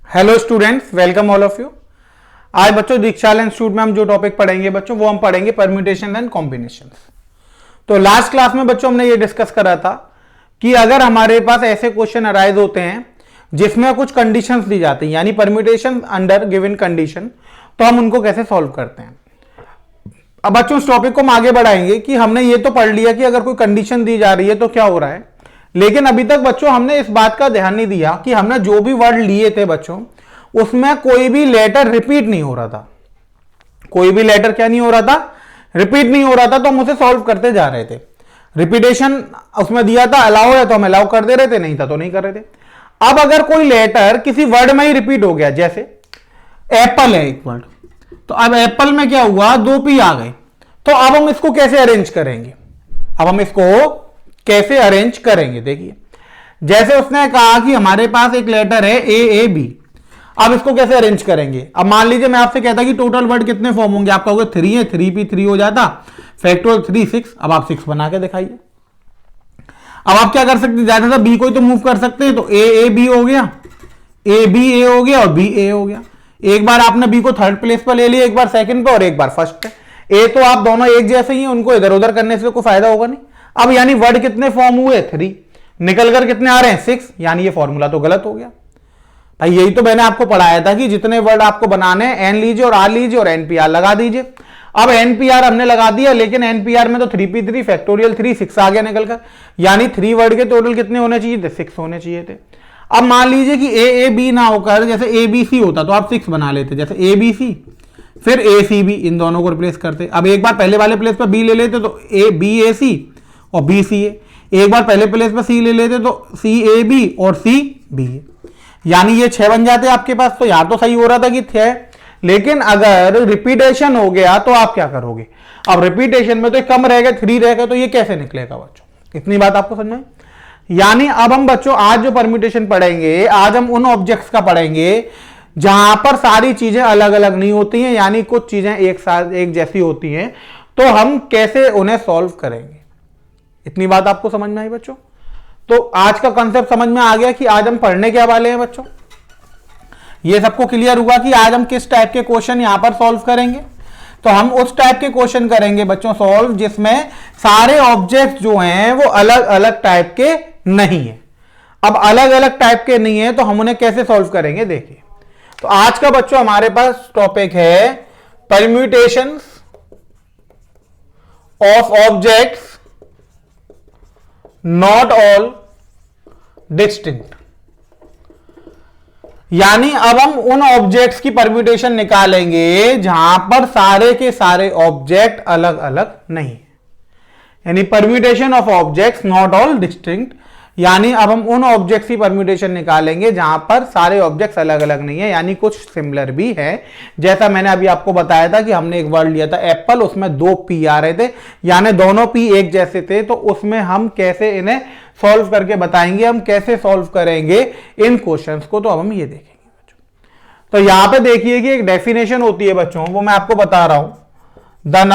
Hello students, welcome all of you. आज बच्चों दीक्षाला institute में हम जो टॉपिक पढ़ेंगे बच्चों वो हम पढ़ेंगे परम्यूटेशन एंड कॉम्बिनेशन। तो लास्ट क्लास में बच्चों हमने ये डिस्कस करा था कि अगर हमारे पास ऐसे क्वेश्चन अराइज होते हैं जिसमें कुछ कंडीशंस दी जाती हैं, यानी परम्यूटेशन अंडर गिवन कंडीशन, तो हम उनको कैसे सॉल्व करते हैं। अब बच्चों इस टॉपिक को हम आगे बढ़ाएंगे कि हमने ये तो पढ़ लिया कि अगर कोई कंडीशन दी जा रही है तो क्या हो रहा है, लेकिन अभी तक बच्चों हमने इस बात का ध्यान नहीं दिया कि हमने जो भी वर्ड लिए थे बच्चों उसमें कोई भी लेटर रिपीट नहीं हो रहा था। कोई भी लेटर क्या नहीं हो रहा था, रिपीट नहीं हो रहा था, तो हम उसे सॉल्व करते जा रहे थे। रिपीटेशन उसमें दिया था अलाउ है तो हम अलाउ कर दे रहे थे, नहीं था तो नहीं कर रहे थे। अब अगर कोई लेटर किसी वर्ड में ही रिपीट हो गया, जैसे एप्पल है एक वर्ड, तो अब एप्पल में क्या हुआ, दो पी आ गए, तो अब हम इसको कैसे अरेंज करेंगे। अब हम इसको कैसे अरेंज करेंगे, देखिए जैसे उसने कहा कि हमारे पास एक लेटर है ए बी, अब इसको कैसे अरेंज करेंगे। अब मान लीजिए मैं आपसे कहता कि टोटल वर्ड कितने फॉर्म होंगे, आप कहोगे 3 है, 3p3 हो जाता, फैक्टोरियल 3 6, अब आप 6 बना के दिखाइए। अब आप क्या कर सकते, ज्यादा सा बी को तो मूव कर सकते हैं, तो ए बी हो गया, ए बी ए हो गया और बी ए हो गया। एक बार आपने बी को थर्ड प्लेस पर ले लिया, एक बार सेकंड पे और एक बार फर्स्ट पे। ए तो आप दोनों एक जैसे ही हैं, उनको इधर उधर करने से कोई फायदा होगा नहीं। अब यानी वर्ड कितने फॉर्म हुए, 3, निकलकर कितने आ रहे हैं 6, यानी ये फॉर्मूला तो गलत हो गया भाई। यही तो मैंने आपको पढ़ाया था कि जितने वर्ड आपको बनाने हैं एन लीजिए और आर लीजिए और एनपीआर लगा दीजिए। अब एनपीआर हमने लगा दिया, लेकिन एनपीआर में तो 3p3 फैक्टोरियल 3 6 आ गया निकलकर, यानी 3 वर्ड के टोटल कितने होने चाहिए थे, 6 होने चाहिए थे। अब मान लीजिए कि ए बी ना होकर जैसे ए बी सी होता तो आप 6 बना लेते, जैसे ए बी सी फिर ए सी बी, इन दोनों को रिप्लेस करते। अब एक बार पहले वाले प्लेस पर बी ले लेते तो ए बी ए सी और बी सी ए, एक बार पहले प्लेस पर सी ले लेते तो सी ए बी और सी बी ए, यानी ये 6 बन जाते आपके पास। तो यहां तो सही हो रहा था कि 6, लेकिन अगर रिपीटेशन हो गया तो आप क्या करोगे। अब रिपीटेशन में तो कम रह गए, 3 रह गए, तो ये कैसे निकलेगा बच्चों, इतनी बात आपको समझ में। यानी अब हम बच्चों आज जो परम्यूटेशन पढ़ेंगे, आज हम उन ऑब्जेक्ट्स का पढ़ेंगे जहां पर सारी चीजें अलग अलग नहीं होती हैं, यानी कुछ चीजें एक साथ एक जैसी होती हैं, तो हम कैसे उन्हें सॉल्व करेंगे। इतनी बात आपको समझ में आई बच्चों। तो आज का कंसेप्ट समझ में आ गया कि आज हम पढ़ने क्या वाले हैं बच्चों। ये सबको क्लियर हुआ कि आज हम किस टाइप के क्वेश्चन यहां पर सॉल्व करेंगे। तो हम उस टाइप के क्वेश्चन करेंगे बच्चों सॉल्व जिसमें सारे ऑब्जेक्ट जो हैं वो अलग अलग टाइप के नहीं है। अब अलग अलग टाइप के नहीं है तो हम उन्हें कैसे सॉल्व करेंगे, देखिए। तो आज का बच्चों हमारे पास टॉपिक है permutations of objects not all distinct, यानी अब हम उन ऑब्जेक्ट्स की परम्यूटेशन निकालेंगे जहां पर सारे के सारे ऑब्जेक्ट अलग अलग नहीं है, यानी permutation of objects not all distinct, यानी अब हम उन ऑब्जेक्ट्स की परम्यूटेशन निकालेंगे जहां पर सारे ऑब्जेक्ट्स अलग अलग नहीं है, यानी कुछ सिमिलर भी है। जैसा मैंने अभी आपको बताया था कि हमने एक वर्ड लिया था एप्पल, उसमें 2 पी आ रहे थे, यानी दोनों पी एक जैसे थे, तो उसमें हम कैसे इन्हें सॉल्व करके बताएंगे, हम कैसे सॉल्व करेंगे इन क्वेश्चंस को, तो अब हम ये देखेंगे बच्चों। तो यहां पे देखिए कि एक डेफिनेशन होती है बच्चों, वो मैं आपको बता रहा हूं, the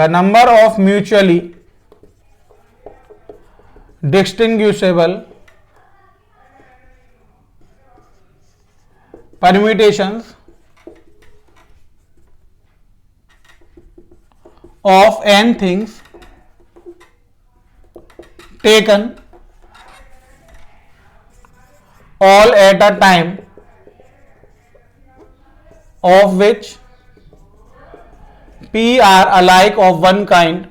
number of mutually distinguishable permutations of n things taken all at a time, of which P are alike of one kind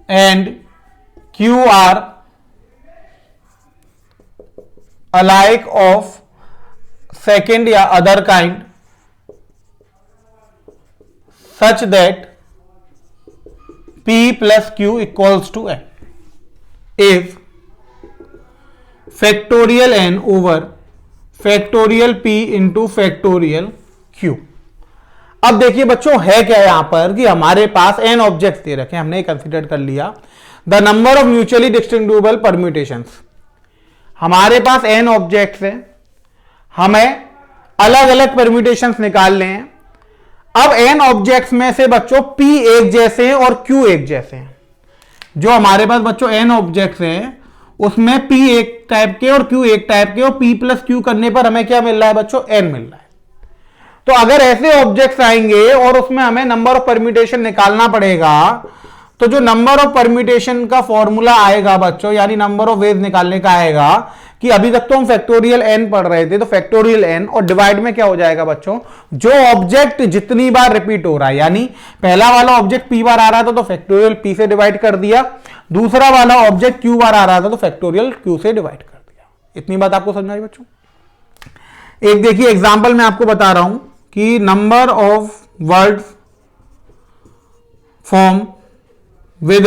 and Q are alike of second या other kind, such that P plus Q equals to N if factorial N over factorial P into factorial Q। अब देखिए बच्चों है क्या यहां पर कि हमारे पास n ऑब्जेक्ट्स दे रखे हैं, हमने कंसीडर कर लिया the number of mutually distinguishable permutations. हमारे पास n ऑब्जेक्ट्स हैं, हमें अलग अलग परम्यूटेशंस निकालने हैं। अब n ऑब्जेक्ट्स में से बच्चों p एक जैसे हैं और q एक जैसे हैं। जो हमारे पास बच्चों n ऑब्जेक्ट्स हैं उसमें p एक टाइप के और q एक टाइप के, और p प्लस q करने पर हमें क्या मिल रहा है बच्चों, n मिल रहा है। तो अगर ऐसे ऑब्जेक्ट्स आएंगे और उसमें हमें नंबर ऑफ परम्यूटेशन निकालना पड़ेगा, तो जो नंबर ऑफ परम्यूटेशन का फॉर्मूला आएगा बच्चों, यानी नंबर ऑफ वेज निकालने का आएगा, कि अभी तक तो हम फैक्टोरियल n पढ़ रहे थे, तो फैक्टोरियल n और डिवाइड में क्या हो जाएगा बच्चों, जो ऑब्जेक्ट जितनी बार रिपीट हो रहा है, यानी पहला वाला ऑब्जेक्ट p बार आ रहा था तो फैक्टोरियल p से डिवाइड कर दिया, दूसरा वाला ऑब्जेक्ट q बार आ रहा था तो फैक्टोरियल q से डिवाइड कर दिया। इतनी बात आपको समझ आई बच्चों। एक देखिए एग्जांपल मैं आपको बता रहा हूं कि number of words form with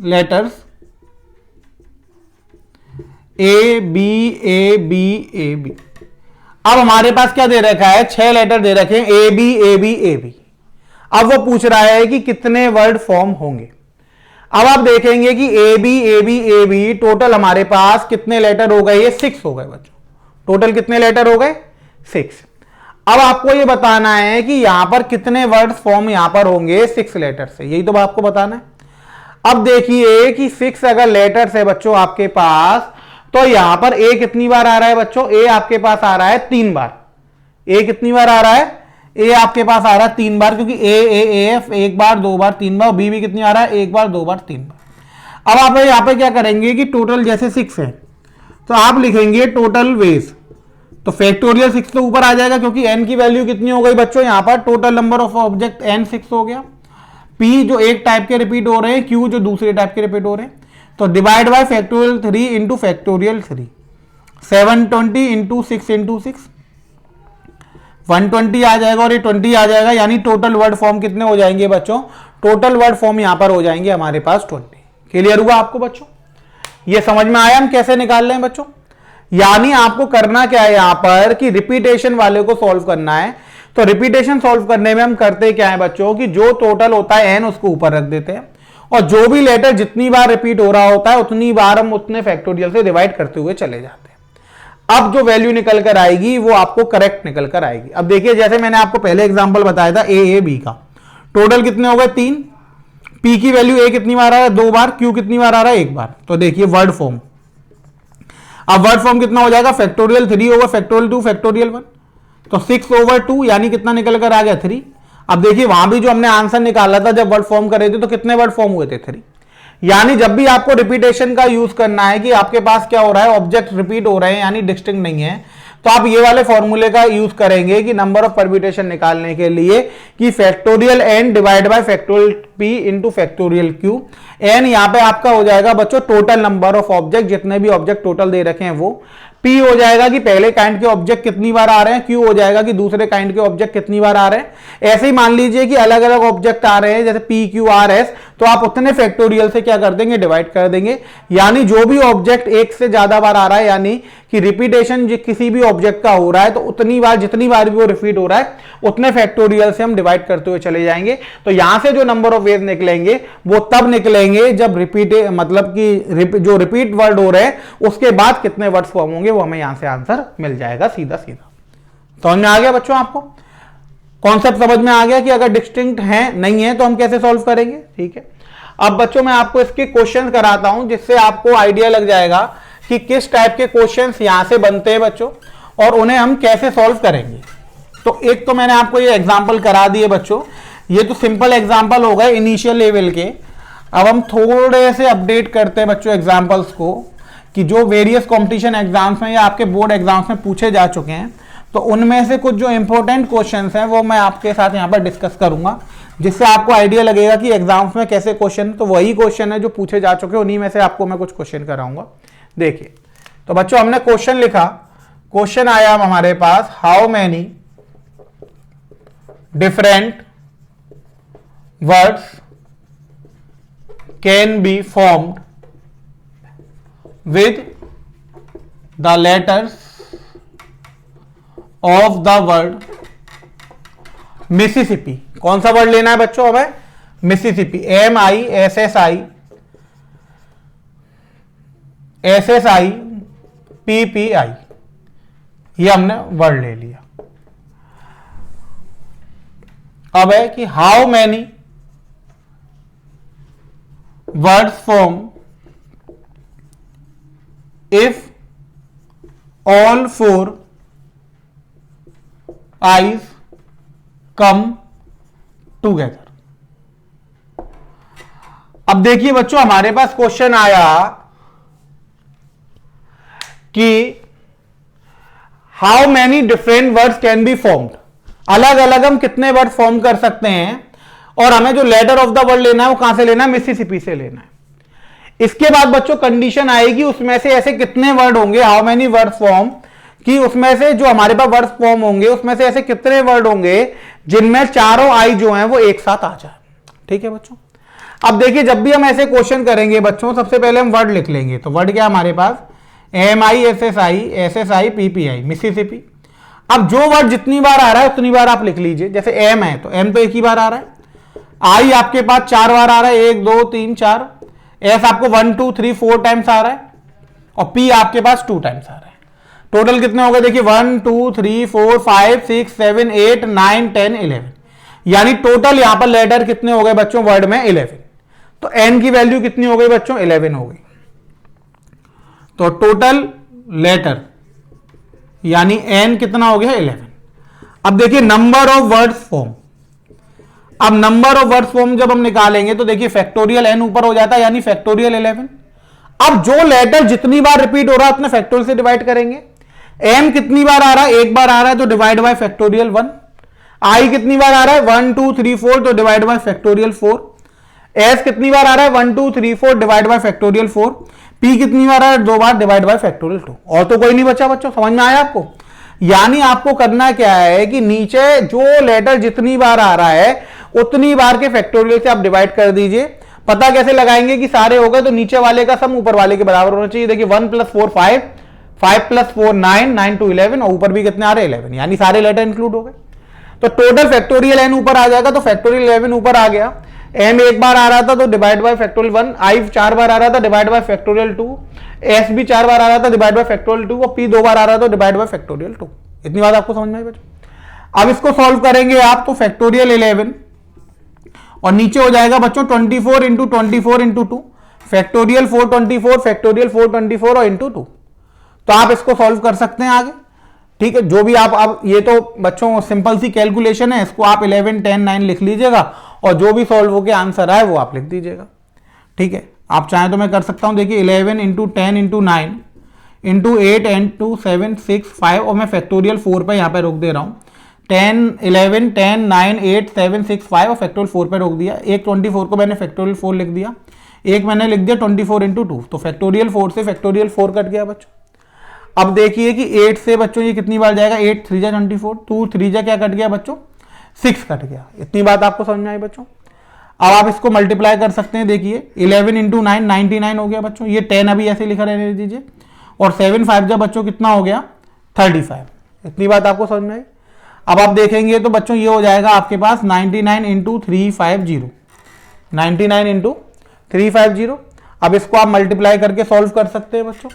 letters A B A B A B. अब हमारे पास क्या दे रखा है, 6 लेटर दे रखे हैं A B A B A B. अब वो पूछ रहा है कि कितने वर्ड फॉर्म होंगे। अब आप देखेंगे कि A B A B A B total हमारे पास कितने लेटर हो गए, ये 6 हो गए बच्चों। टोटल कितने लेटर हो गए, 6। अब आपको ये बताना है कि यहां पर कितने वर्ड फॉर्म यहां पर होंगे 6 लेटर से, यही तो आपको बताना है। अब देखिए कि 6 अगर लेटर्स है बच्चों आपके पास, तो यहां पर ए कितनी बार आ रहा है बच्चों, ए आपके पास आ रहा है 3 बार। ए कितनी बार आ रहा है, ए आपके पास आ रहा है 3 बार, क्योंकि A F 1 bar 2 bar 3 bar, B भी कितनी आ रहा है 1 बार 2 बार 3 बार। अब आप यहां पे क्या करेंगे कि टोटल जैसे 6 है तो आप लिखेंगे टोटल वेज, तो फैक्टोरियल 6 तो ऊपर आ जाएगा क्योंकि n की वैल्यू कितनी हो गई बच्चों, यहां पर total number of object n 6 हो गया। p जो एक टाइप के रिपीट हो रहे हैं, q जो दूसरे टाइप के रिपीट हो रहे हैं, तो divide by factorial 3 into factorial 3, 720 into 6 into 6, 120 आ जाएगा और ये 20 आ जाएगा, यानी टोटल वर्ड फॉर्म कितने हो जाएंगे बच्चों, टोटल वर्ड फॉर्म यहां पर हो जाएंगे हमारे पास 20। क्लियर हुआ आपको बच्चों, ये समझ में आया हम कैसे निकाल रहे हैं बच्चों। यानी आपको करना क्या है यहां पर कि रिपीटेशन वाले को सॉल्व करना है। तो रिपीटेशन सॉल्व करने में हम करते क्या है बच्चों कि जो टोटल होता है n उसको ऊपर रख देते हैं, और जो भी लेटर जितनी बार रिपीट हो रहा होता है उतनी बार हम उतने फैक्टोरियल से डिवाइड करते हुए चले जाते हैं। अब जो वैल्यू निकल कर आएगी वो आपको करेक्ट निकल कर आएगी। अब देखिए जैसे मैंने आपको पहले एग्जांपल बताया था ए बी का, टोटल कितने हो गए 3, पी की वैल्यू ए कितनी बार आ रहा है 2 बार, क्यू कितनी बार आ रहा है 1 बार। तो देखिए वर्ड फॉर्म, अब वर्ड फॉर्म कितना हो जाएगा, फैक्टोरियल 3 ओवर फैक्टोरियल 2 फैक्टोरियल 1, तो 6 ओवर 2 यानी कितना निकल कर आ गया 3। अब देखिए वहां भी जो हमने आंसर निकाला था जब वर्ड फॉर्म करे थे तो कितने वर्ड फॉर्म हुए थे 3। यानी जब भी आपको रिपीटेशन का यूज करना है कि आपके पास क्या हो रहा है, ऑब्जेक्ट रिपीट हो रहे हैं यानी डिस्टिंक्ट नहीं है, तो आप ये वाले फॉर्मूले का यूज करेंगे कि नंबर ऑफ परम्यूटेशन निकालने के लिए कि factorial n divide by factorial p into factorial q। n यहां पे आपका हो जाएगा बच्चों टोटल नंबर ऑफ ऑब्जेक्ट, जितने भी ऑब्जेक्ट टोटल दे रखे हैं वो, p हो जाएगा कि पहले काइंड के ऑब्जेक्ट कितनी बार आ रहे हैं, q हो जाएगा कि दूसरे काइंड के ऑब्जेक्ट कितनी बार आ रहे हैं। ऐसे ही मान लीजिए कि अलग अलग ऑब्जेक्ट आ रहे हैं जैसे p q r s, तो आप उतने फैक्टोरियल से क्या कर देंगे, डिवाइड कर देंगे। यानी जो भी ऑब्जेक्ट एक से ज्यादा बार आ रहा है, यानी कि रिपीटेशन किसी भी ऑब्जेक्ट का हो रहा है, तो उतनी बार जितनी बार भी वो रिपीट हो रहा है उतने फैक्टोरियल से हम डिवाइड करते हुए चले जाएंगे। तो यहां से जो नंबर ऑफ वेज निकलेंगे वो तब निकलेंगे जब रिपीट, मतलब कि जो रिपीट वर्ड हो रहे हैं उसके बाद कितने वर्ड्स फॉर्म होंगे, वो हमें यहां से आंसर मिल जाएगा सीधा सीधा। समझ में आ गया बच्चों, आपको कॉन्सेप्ट समझ में आ गया कि अगर डिस्टिंक्ट है नहीं है तो हम कैसे सॉल्व करेंगे। ठीक है, अब बच्चों मैं आपको इसके क्वेश्चन कराता हूं जिससे आपको आइडिया लग जाएगा कि किस टाइप के क्वेश्चंस यहां से बनते हैं बच्चों और उन्हें हम कैसे सॉल्व करेंगे। तो एक तो मैंने आपको ये एग्जांपल करा दिए बच्चों, ये तो सिंपल एग्जांपल हो गए इनिशियल लेवल के। अब हम थोड़े से अपडेट करते हैं बच्चों एग्जांपल्स को कि जो वेरियस कंपटीशन एग्जाम्स में या आपके बोर्ड एग्जाम्स में पूछे जा चुके हैं, तो उनमें से कुछ जो इंपॉर्टेंट क्वेश्चंस हैं वो मैं आपके साथ यहाँ पर डिस्कस करूंगा, जिससे आपको आइडिया लगेगा कि एग्जाम्स में कैसे क्वेश्चन, तो वही क्वेश्चन है जो पूछे जा चुके हैं, उन्हीं में से आपको मैं कुछ क्वेश्चन कराऊंगा। देखिए तो बच्चों हमने क्वेश्चन लिखा, क्वेश्चन आया हमारे पास, how many different words can be formed with the letters of the word Mississippi। कौन सा वर्ड लेना है बच्चों हमें, मिसिसिपी, MISSI SSI PPI, ये हमने वर्ड ले लिया। अब है कि how many words form if all 4 I's come together. अब देखिए बच्चों, हमारे पास क्वेश्चन आया कि how many different words can be formed, अलग अलग हम कितने वर्ड फॉर्म कर सकते हैं, और हमें जो लेटर ऑफ द वर्ड लेना है वो कहां से लेना है, मिसिसिपी से लेना है। इसके बाद बच्चों कंडीशन आएगी उसमें से ऐसे कितने वर्ड होंगे, हाउ मैनी वर्ड फॉर्म, कि उसमें से जो हमारे पास वर्ड फॉर्म होंगे उसमें से ऐसे कितने वर्ड होंगे जिनमें चारों आई जो हैं वो एक साथ आ जाए। ठीक है बच्चों। अब देखिए, जब भी हम ऐसे क्वेश्चन करेंगे बच्चों, सबसे पहले हम वर्ड लिख लेंगे। तो वर्ड क्या हमारे पास, MISSI PPI, मिसिसिपी। अब जो वर्ड जितनी बार आ रहा है उतनी बार आप लिख लीजिए। जैसे एम है तो एम तो एक ही बार आ रहा है, आई आपके पास 4 बार आ रहा है, 1 2 3 4, एस आपको 1 2 3 4 टाइम्स आ रहा है, और पी आपके पास 2 टाइम्स आ रहा है। टोटल कितने हो गए देखिए, 1 2 3 4 5 6 7 8 9 10 11, यानी टोटल यहां पर लेटर कितने हो गए बच्चों वर्ड में, 11। तो एन की वैल्यू कितनी हो गई बच्चों, 11 हो गई। तो टोटल लेटर यानी एन कितना हो गया, 11। अब देखिए नंबर ऑफ वर्ड्स फॉर्म, अब नंबर ऑफ वर्ड्स फॉर्म जब हम निकालेंगे तो देखिए फैक्टोरियल एन ऊपर हो जाता है, यानी फैक्टोरियल 11। अब जो लेटर जितनी बार रिपीट हो रहा है उतने फैक्टोरियल से डिवाइड करेंगे। एम कितनी बार आ रहा है, एक बार आ रहा है तो डिवाइड बाय फैक्टोरियल 1। आई कितनी बार आ रहा है, 1 2 3 4 तो डिवाइड बाय फैक्टोरियल 4। एस कितनी बार आ रहा है, 1 2 3 4 डिवाइड बाय फैक्टोरियल 4। पी कितनी बार आ रहा है, 2 बार डिवाइड बाय फैक्टोरियल 2। और तो कोई नहीं बचा बच्चों, समझ में आया आपको। यानी आपको करना क्या है कि नीचे जो लेटर जितनी बार आ रहा है उतनी बार के फैक्टोरियल से आप डिवाइड कर दीजिए। पता कैसे लगाएंगे कि सारे हो गए, तो नीचे वाले का सम ऊपर वाले के बराबर होना चाहिए। देखिए 1 + 4 5, 5 + 4 9, 9 2 11, और ऊपर भी कितने आ रहे, 11, यानी सारे लेटर इंक्लूड हो गए। तो टोटल फैक्टोरियल एन ऊपर आ जाएगा, तो फैक्टोरियल 11 ऊपर आ गया। एम एक बार आ रहा था तो डिवाइड बाय फैक्टोरियल 1, आई 4 बार आ रहा था डिवाइड बाय फैक्टोरियल 2, एस भी 4 बार आ रहा था डिवाइड बाय फैक्टोरियल 2, और पी 2 बार आ रहा था डिवाइड बाय फैक्टोरियल 2। इतनी बात आपको समझ में आई बच्चों। अब इसको सॉल्व करेंगे आप, तो फैक्टोरियल 11 और नीचे हो जाएगा बच्चों 24 × 24 × 2, फैक्टोरियल 424, फैक्टोरियल 424 और इंटू 2। तो आप इसको सॉल्व कर सकते हैं आगे। ठीक है, जो भी आप ये तो बच्चों सिंपल सी कैलकुलेशन है, इसको आप 11 10 9 लिख लीजिएगा, और जो भी सॉल्व होकर आंसर आए वो आप लिख दीजिएगा। ठीक है, आप चाहें तो मैं कर सकता हूं, देखिए 11 × 10 × 9 × 8 × 7 6 5, और मैं फैक्टोरियल 4 पे यहाँ पे रोक दे रहा हूँ। 10 11 10 9 8 7 6 5 और फैक्टोरियल 4 पे रोक दिया। एक 24 को मैंने फैक्टोरियल 4 लिख दिया, एक मैंने लिख दिया 24 × 2, तो फैक्टोरियल 4 से फैक्टोरियल 4 कट गया बच्चों। अब देखिए कि 8 से बच्चों ये कितनी बार जाएगा, 8 3 जा 24, 2 3 जा क्या कट गया बच्चों, 6 कट गया। इतनी बात आपको समझ में आई बच्चों। अब आप इसको मल्टीप्लाई कर सकते हैं, देखिए 11 × 9 99 हो गया बच्चों, ये 10 अभी ऐसे लिखा रहने दीजिए, और 7 5 जा बच्चों कितना हो गया 35। इतनी बात आपको समझ में आई। अब आप देखेंगे तो बच्चों ये हो जाएगा आपके पास 99 × 350, 99 × 350। अब इसको आप मल्टीप्लाई करके सॉल्व कर सकते हैं बच्चों,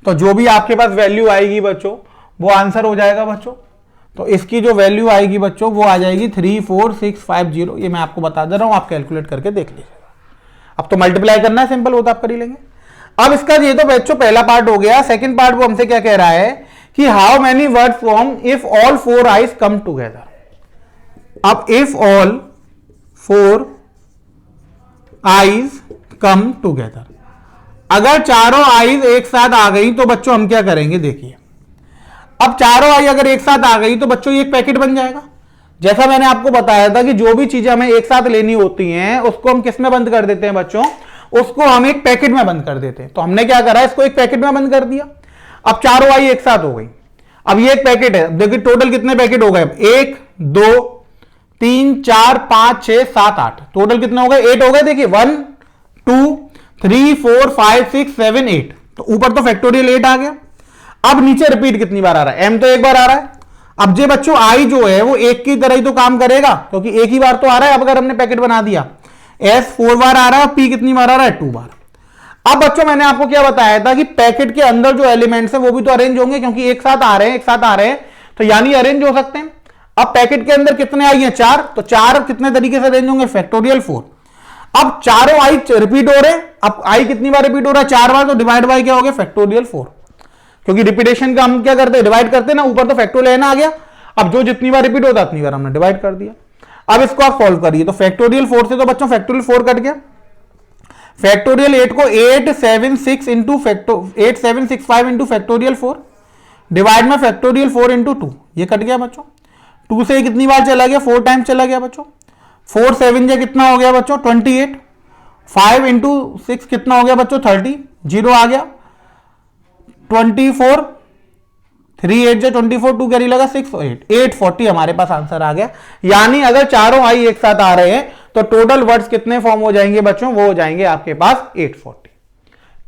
तो जो भी आपके पास वैल्यू आएगी बच्चों वो आंसर हो जाएगा बच्चों। तो इसकी जो वैल्यू आएगी बच्चों वो आ जाएगी 34650। ये मैं आपको बता दे रहा हूं, आप कैलकुलेट करके देख लीजिएगा। अब तो मल्टीप्लाई करना है, सिंपल होता आप कर ही लेंगे। अब इसका ये तो बच्चों पहला पार्ट हो गया। सेकंड पार्ट वो हमसे क्या कह रहा है कि how many word form if all 4 I's come together. अब if all 4 I's come together, अगर चारों आईज एक साथ आ गई तो बच्चों हम क्या करेंगे, देखिए अब चारों आई अगर एक साथ आ गई तो बच्चों ये एक पैकेट बन जाएगा। जैसा मैंने आपको बताया था कि जो भी चीजें हमें एक साथ लेनी होती हैं उसको हम किस में बंद कर देते हैं बच्चों, उसको हम एक पैकेट में बंद कर देते हैं। तो हमने क्या करा, इसको एक पैकेट में बंद कर दिया। अब चारों आई एक साथ हो गई। अब ये एक पैकेट है, देखिए टोटल कितने पैकेट हो गए, 1 2 3 4 5 6 7 8, टोटल कितने हो गए, 8 हो गए। देखिए 1 2 3 4 5 6 7 8, तो ऊपर तो फैक्टोरियल 8 आ गया। अब नीचे रिपीट कितनी बार आ रहा है, एम तो एक बार आ रहा है। अब जे बच्चों आई जो है वो एक की तरह ही तो काम करेगा, क्योंकि एक ही बार तो आ रहा है। अब अगर हमने पैकेट बना दिया, एस 4 बार आ रहा है, पी कितनी बार आ रहा है, 2 बार। अब बच्चों मैंने आपको क्या बताया था कि पैकेट के अंदर जो एलिमेंट्स हैं वो भी तो अरेंज होंगे, क्योंकि एक साथ आ रहे हैं, एक साथ आ रहे हैं, तो यानी अरेंज हो सकते हैं। अब पैकेट के अंदर कितने आई हैं 4, तो 4 कितने तरीके से रेंज होंगे फैक्टोरियल 4। अब चारों आई रिपीट हो रहे हैं, अब आई कितनी बार रिपीट हो रहा है 4 बार, तो डिवाइड बाय क्या हो गया फैक्टोरियल 4, क्योंकि रिपीटेशन का हम क्या करते हैं डिवाइड करते हैं ना, ऊपर तो फैक्टोरियल एन आ गया, अब जो जितनी बार रिपीट होता उतनी बार हमने डिवाइड कर दिया। अब इसको आप सॉल्व करिए, तो फैक्टोरियल 4 से तो बच्चों फैक्टोरियल 4 कट गया, फैक्टोरियल 8 को 876 इंटू 8765 इंटू फैक्टोरियल 4 डिवाइड में फैक्टोरियल 4 इंटू 2, ये कट गया बच्चों। 2 से कितनी बार चला गया 4 टाइम चला गया बच्चों, 4 7 से कितना हो गया बच्चों 28, 5 इंटू 6 कितना हो गया बच्चों 30, 0 आ गया, 24 3 8 24 2 कैरी लगा 6 8 840 हमारे पास आंसर आ गया। यानी अगर चारों आई एक साथ आ रहे हैं तो टोटल वर्ड्स कितने फॉर्म हो जाएंगे बच्चों, वो हो जाएंगे आपके पास 840।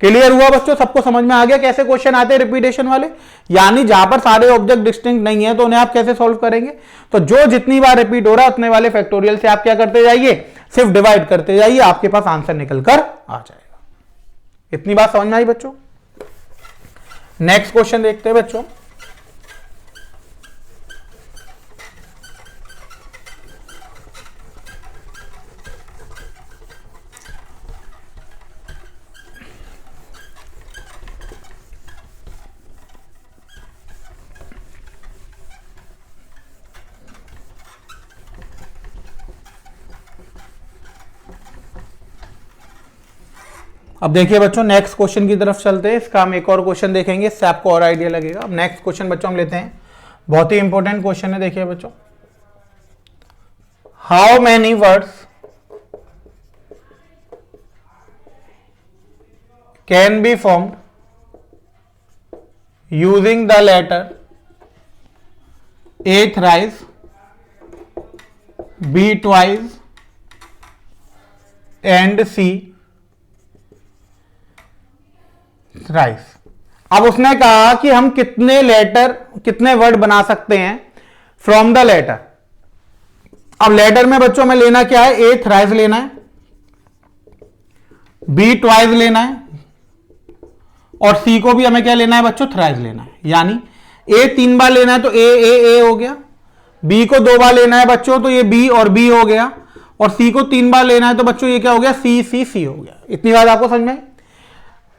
क्लियर हुआ बच्चों, सबको समझ में आ गया कैसे क्वेश्चन आते हैं रिपीटेशन वाले। यानी जहां पर सारे ऑब्जेक्ट डिस्टिंक्ट नहीं है तो उन्हें आप कैसे सॉल्व करेंगे, तो जो जितनी बार रिपीट हो रहा है उतने वाले फैक्टोरियल से आप क्या करते जाइए, सिर्फ डिवाइड करते जाइए, आपके पास आंसर निकल कर आ जाएगा। इतनी बात समझ में आई बच्चों। नेक्स्ट क्वेश्चन देखते हैं बच्चों। अब देखिए बच्चों नेक्स्ट क्वेश्चन की तरफ चलते हैं, इसका हम एक और क्वेश्चन देखेंगे, इससे आपको और आइडिया लगेगा। अब नेक्स्ट क्वेश्चन बच्चों हम लेते हैं, बहुत ही इंपॉर्टेंट क्वेश्चन है। देखिए बच्चों, how many words can be formed using the letter A thrice, B twice and C thrice. अब उसने कहा कि हम कितने वर्ड बना सकते हैं फ्रॉम द लेटर। अब लेटर में बच्चों में लेना क्या है, ए थ्राइस लेना है, बी ट्वाइस लेना है और सी को भी हमें क्या लेना है बच्चों थ्राइस लेना है। यानी ए 3 बार लेना है तो ए हो गया, बी को 2 बार लेना है बच्चों तो ये बी और बी हो गया, और सी को 3 बार लेना है तो बच्चों ये क्या हो गया सी हो गया। इतनी बात आपको समझ में।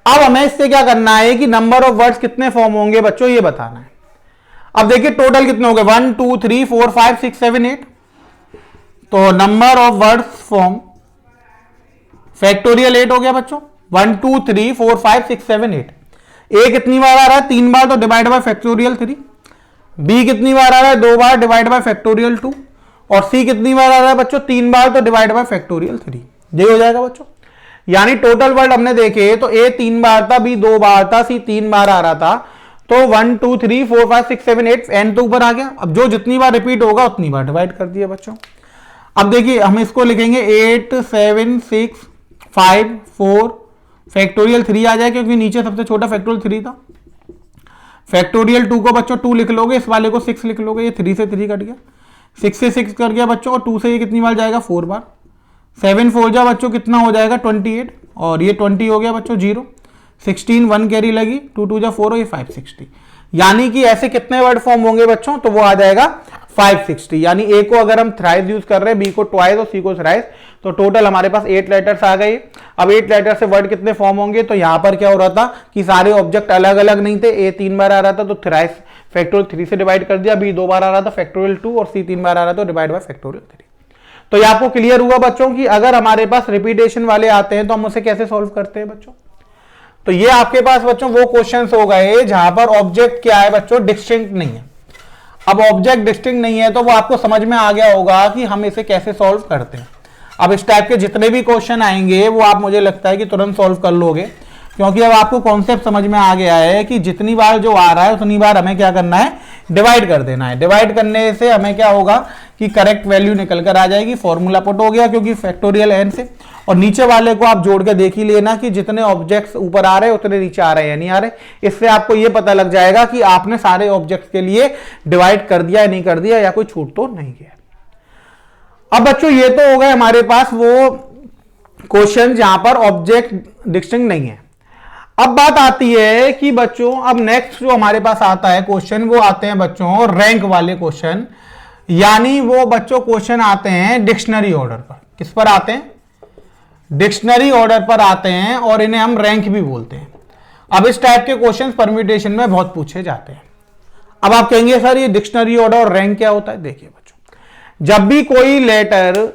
अब हमें इससे क्या करना है कि नंबर ऑफ वर्ड्स कितने फॉर्म होंगे बच्चों ये बताना है। अब देखिए टोटल कितने हो गए 1 2 3 4 5 6 7 8, तो number of words form factorial 8 हो गया बच्चों। 1 2 3 4 5 6 7 8, ए कितनी बार आ रहा है 3 बार तो डिवाइड बाय फैक्टोरियल 3, बी कितनी बार आ रहा है 2 बार डिवाइड बाय फैक्टोरियल 2, और सी कितनी बार आ रहा है बच्चों 3 बार तो डिवाइड बाय फैक्टोरियल 3। ये हो जाएगा बच्चों। यानी टोटल वर्ड हमने देखे तो ए 3 बार था, बी 2 बार था, सी 3 बार आ रहा था, तो 1 2 3 4 5 6 7 8 एन तो ऊपर आ गया। अब जो जितनी बार रिपीट होगा उतनी बार डिवाइड कर दिया बच्चों। अब देखिए हम इसको लिखेंगे 8 7 6 5 4 फैक्टोरियल 3 आ जाए क्योंकि नीचे सबसे छोटा फैक्टोरियल 3 था। फैक्टोरियल 2 को बच्चों 2 लिख लोगे, इस वाले को 6 लिख लोगे, ये 3 से 3 कट गया, 6 से 6 कट गया बच्चों, और 2 से ये कितनी बार जाएगा 4 बार, 7 4 जा बच्चों कितना हो जाएगा 28, और ये 20 हो गया बच्चों 0, 16 1 कैरी लगी, 2 2 जा 4 और ये 560। यानी कि ऐसे कितने वर्ड फॉर्म होंगे बच्चों, तो वो आ जाएगा 560। यानी ए को अगर हम थ्राइस यूज कर रहे हैं, बी को ट्वाइस और सी को थ्राइस, तो टोटल हमारे पास 8 लेटर्स आ गए। अब 8 लेटर से वर्ड कितने फॉर्म होंगे, तो यहां पर क्या हो रहा था कि सारे ऑब्जेक्ट अलग अलग नहीं थे। ए 3 बार आ रहा था तो थ्राइस फैक्टोरियल 3 से डिवाइड कर दिया, बी 2 बार आ रहा था फैक्टोरियल 2, और सी 3 बार आ रहा था तो डिवाइड बाय फैक्टोरियल 3। तो ये आपको क्लियर हुआ बच्चों कि अगर हमारे पास रिपीटेशन वाले आते हैं तो हम उसे कैसे सॉल्व करते हैं बच्चों। तो ये आपके पास बच्चों वो क्वेश्चंस हो गए जहां पर ऑब्जेक्ट क्या है बच्चों डिस्टिंक्ट नहीं है। अब ऑब्जेक्ट डिस्टिंक्ट नहीं है तो वो आपको समझ में आ गया होगा कि हम इसे कैसे सॉल्व करते हैं। अब इस टाइप के जितने भी क्वेश्चन आएंगे वो आप मुझे लगता है कि तुरंत सॉल्व कर लोगे, क्योंकि अब आपको कॉन्सेप्ट समझ में आ गया है कि जितनी बार जो आ रहा है उतनी बार हमें क्या करना है डिवाइड कर देना है। डिवाइड करने से हमें क्या होगा कि करेक्ट वैल्यू निकल कर आ जाएगी, फॉर्मूला पुट हो गया क्योंकि फैक्टोरियल एन से, और नीचे वाले को आप जोड़ के देख ही लेना कि जितने ऑब्जेक्ट्स ऊपर आ रहे हैं उतने नीचे आ रहे हैं या नहीं आ रहे। इससे आपको यह पता लग जाएगा कि आपने सारे ऑब्जेक्ट्स के लिए डिवाइड कर दिया या नहीं कर दिया, या कोई छूट तो नहीं गया। अब बच्चों ये तो हो गए हमारे पास वो क्वेश्चन जहां पर ऑब्जेक्ट डिस्टिंक्ट नहीं है। अब बात आती है कि बच्चों अब नेक्स्ट जो हमारे पास आता है क्वेश्चन, वो आते हैं बच्चों रैंक वाले क्वेश्चन, यानी वो बच्चों क्वेश्चन आते हैं डिक्शनरी ऑर्डर पर। किस पर आते हैं? डिक्शनरी ऑर्डर पर आते हैं और इन्हें हम रैंक भी बोलते हैं। अब इस टाइप के क्वेश्चंस परम्यूटेशन में बहुत पूछे जाते हैं। अब आप कहेंगे सर ये डिक्शनरी ऑर्डर और रैंक क्या होता है? देखिए बच्चों, जब भी कोई लेटर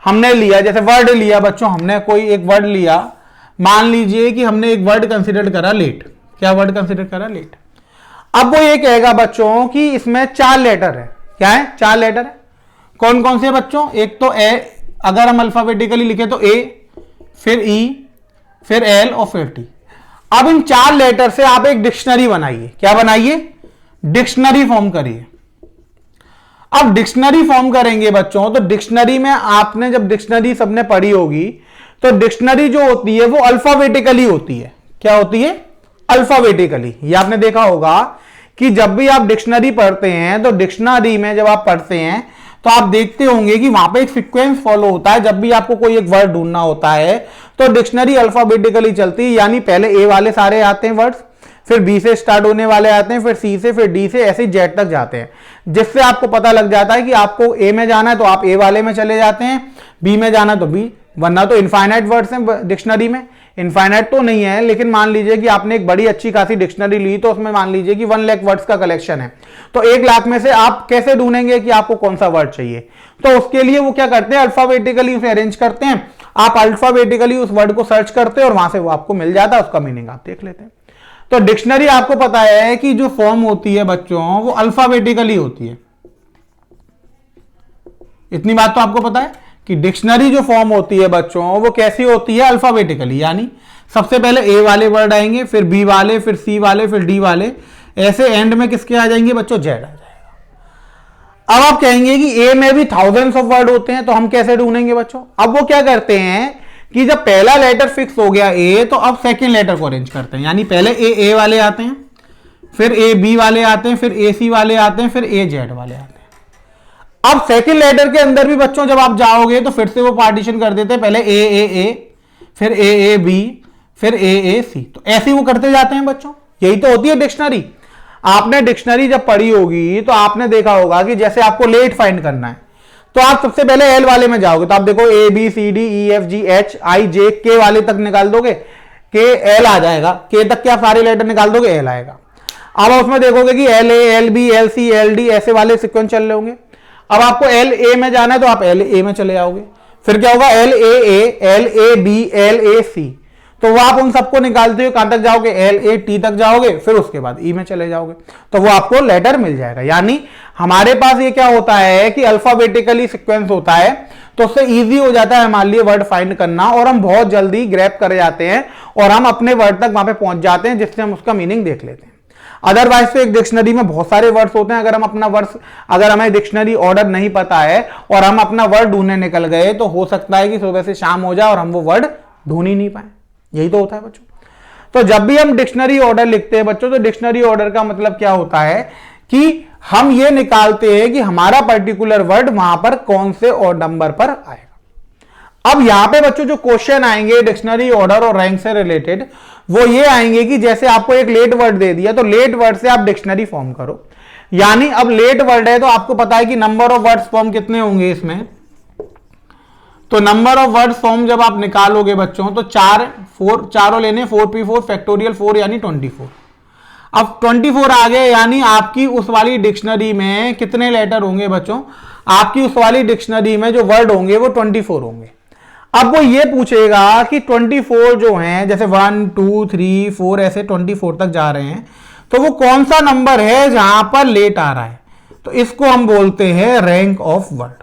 हमने लिया, जैसे वर्ड लिया बच्चों, हमने कोई एक वर्ड लिया, मान लीजिए कि हमने एक वर्ड कंसिडर करा लेट। क्या वर्ड कंसिडर करा? लेट। अब वो ये कहेगा बच्चों कि इसमें 4 लेटर है। क्या है? 4 लेटर है। कौन कौन से बच्चों? एक तो ए, अगर हम अल्फाबेटिकली लिखे तो ए, फिर ई, फिर एल और फिर टी। अब इन 4 लेटर से आप एक डिक्शनरी बनाइए। क्या बनाइए? डिक्शनरी फॉर्म करिए। अब डिक्शनरी फॉर्म करेंगे बच्चों, तो डिक्शनरी में आपने जब डिक्शनरी सबने पढ़ी होगी, तो डिक्शनरी जो होती है वो अल्फाबेटिकली होती है। क्या होती है? अल्फाबेटिकली। ये आपने देखा होगा कि जब भी आप डिक्शनरी पढ़ते हैं, तो डिक्शनरी में जब आप पढ़ते हैं तो आप देखते होंगे कि वहां पे एक सीक्वेंस फॉलो होता है। जब भी आपको कोई एक वर्ड ढूंढना होता है तो डिक्शनरी अल्फाबेटिकली चलती है, यानी पहले ए वाले सारे आते हैं वर्ड्स, फिर बी से स्टार्ट होने वाले आते हैं, फिर सी से, फिर डी से, ऐसे जेड तक जाते हैं। जिससे आपको पता लग जाता है कि आपको ए में जाना है तो आप ए वाले में चले जाते हैं, बी में जाना तो बी, वरना तो इनफाइनाइट वर्ड्स हैं डिक्शनरी में। इनफाइनाइट तो नहीं है, लेकिन मान लीजिए कि आपने एक बड़ी अच्छी खासी डिक्शनरी ली, तो उसमें मान लीजिए कि 1 लाख वर्ड्स का कलेक्शन है, तो 1 लाख में से आप कैसे ढूंढेंगे कि आपको कौन सा वर्ड चाहिए? तो उसके लिए वो क्या करते हैं? अल्फाबेटिकली उसे अरेंज करते हैं। आप अल्फाबेटिकली उस वर्ड को सर्च करते हैं और वहां से वो आपको मिल जाता है, उसका मीनिंग आप देख लेते हैं। तो डिक्शनरी आपको पता है कि जो फॉर्म होती है बच्चों वो अल्फाबेटिकली होती है। इतनी बात तो आपको पता है कि डिक्शनरी जो फॉर्म होती है बच्चों वो कैसी होती है? अल्फाबेटिकली। यानी सबसे पहले ए वाले वर्ड आएंगे, फिर बी वाले, फिर सी वाले, फिर डी वाले, ऐसे एंड में किसके आ जाएंगे बच्चों? जेड आ जाएगा। अब आप कहेंगे कि ए में भी थाउजेंड्स ऑफ वर्ड होते हैं, तो हम कैसे ढूंढेंगे बच्चों? अब वो क्या करते हैं कि जब पहला लेटर फिक्स हो गया ए, तो अब सेकेंड लेटर को अरेंज करते हैं। यानी पहले ए वाले आते हैं, फिर ए बी वाले आते हैं, फिर ए सी वाले आते हैं, फिर ए जेड वाले आते हैं। अब सेकंड लेटर के अंदर भी बच्चों जब आप जाओगे तो फिर से वो पार्टीशन कर देते हैं, पहले ए, फिर ए बी, फिर ए सी, तो ऐसे वो करते जाते हैं बच्चों। यही तो होती है डिक्शनरी। आपने डिक्शनरी जब पढ़ी होगी तो आपने देखा होगा कि जैसे आपको लेट फाइंड करना है, तो आप सबसे पहले एल वाले में जाओगे, तो आप देखो A B C D E F G H I J K वाले तक निकाल दोगे, के एल आ जाएगा, के तक के आप सारे लेटर निकाल दोगे, एल आएगा। अब उसमें देखोगे कि L A, L B, L C, L D, ऐसे वाले सिक्वेंस चल रहे होंगे। अब आपको एल ए में जाना है तो आप एल ए में चले जाओगे, फिर क्या होगा? L A B, L A C, तो वो आप उन सबको निकालते हो, कहां तक जाओगे? एल ए टी तक जाओगे, फिर उसके बाद ई में चले जाओगे, तो वो आपको लेटर मिल जाएगा। यानी हमारे पास ये क्या होता है कि अल्फाबेटिकली सीक्वेंस होता है, तो उससे इजी हो जाता है हमारे लिए वर्ड फाइंड करना, और हम बहुत जल्दी ग्रैब कर जाते हैं और हम अपने वर्ड तक वहां पे पहुंच जाते हैं, जिससे हम उसका मीनिंग देख लेते हैं। अदरवाइज तो एक डिक्शनरी में बहुत सारे वर्ड्स होते हैं। अगर हमें डिक्शनरी ऑर्डर नहीं पता है और हम अपना वर्ड ढूंढने निकल गए, तो हो सकता है कि सुबह से शाम हो जाए और हम वो वर्ड ढूंढ ही नहीं पाए। यही तो होता है बच्चों। तो जब भी हम डिक्शनरी ऑर्डर लिखते हैं बच्चों, तो डिक्शनरी ऑर्डर का मतलब क्या होता है कि हम ये निकालते हैं कि हमारा पर्टिकुलर वर्ड वहां पर कौन से और नंबर पर आएगा। अब यहां पे बच्चों जो क्वेश्चन आएंगे डिक्शनरी ऑर्डर और रैंक से रिलेटेड, वो ये आएंगे कि जैसे आपको एक लेट वर्ड दे दिया, तो लेट वर्ड से आप डिक्शनरी फॉर्म करो। यानी अब लेट वर्ड है तो आपको पता है कि नंबर ऑफ वर्ड्स फॉर्म कितने होंगे इसमें, तो नंबर ऑफ वर्ड्स फॉर्म जब आप निकालोगे बच्चों, तो चारों लेने 4p4 फैक्टोरियल 4 यानी 24। अब 24 आ गए, यानी आपकी उस वाली डिक्शनरी में कितने लेटर होंगे बच्चों? आपकी उस वाली डिक्शनरी में जो वर्ड होंगे वो 24 होंगे। अब वो ये पूछेगा कि 24 जो हैं, जैसे 1 2 3 4 ऐसे 24 तक जा रहे हैं, तो वो कौन सा नंबर है जहां पर लेट आ रहा है? तो इसको हम बोलते हैं रैंक ऑफ वर्ड।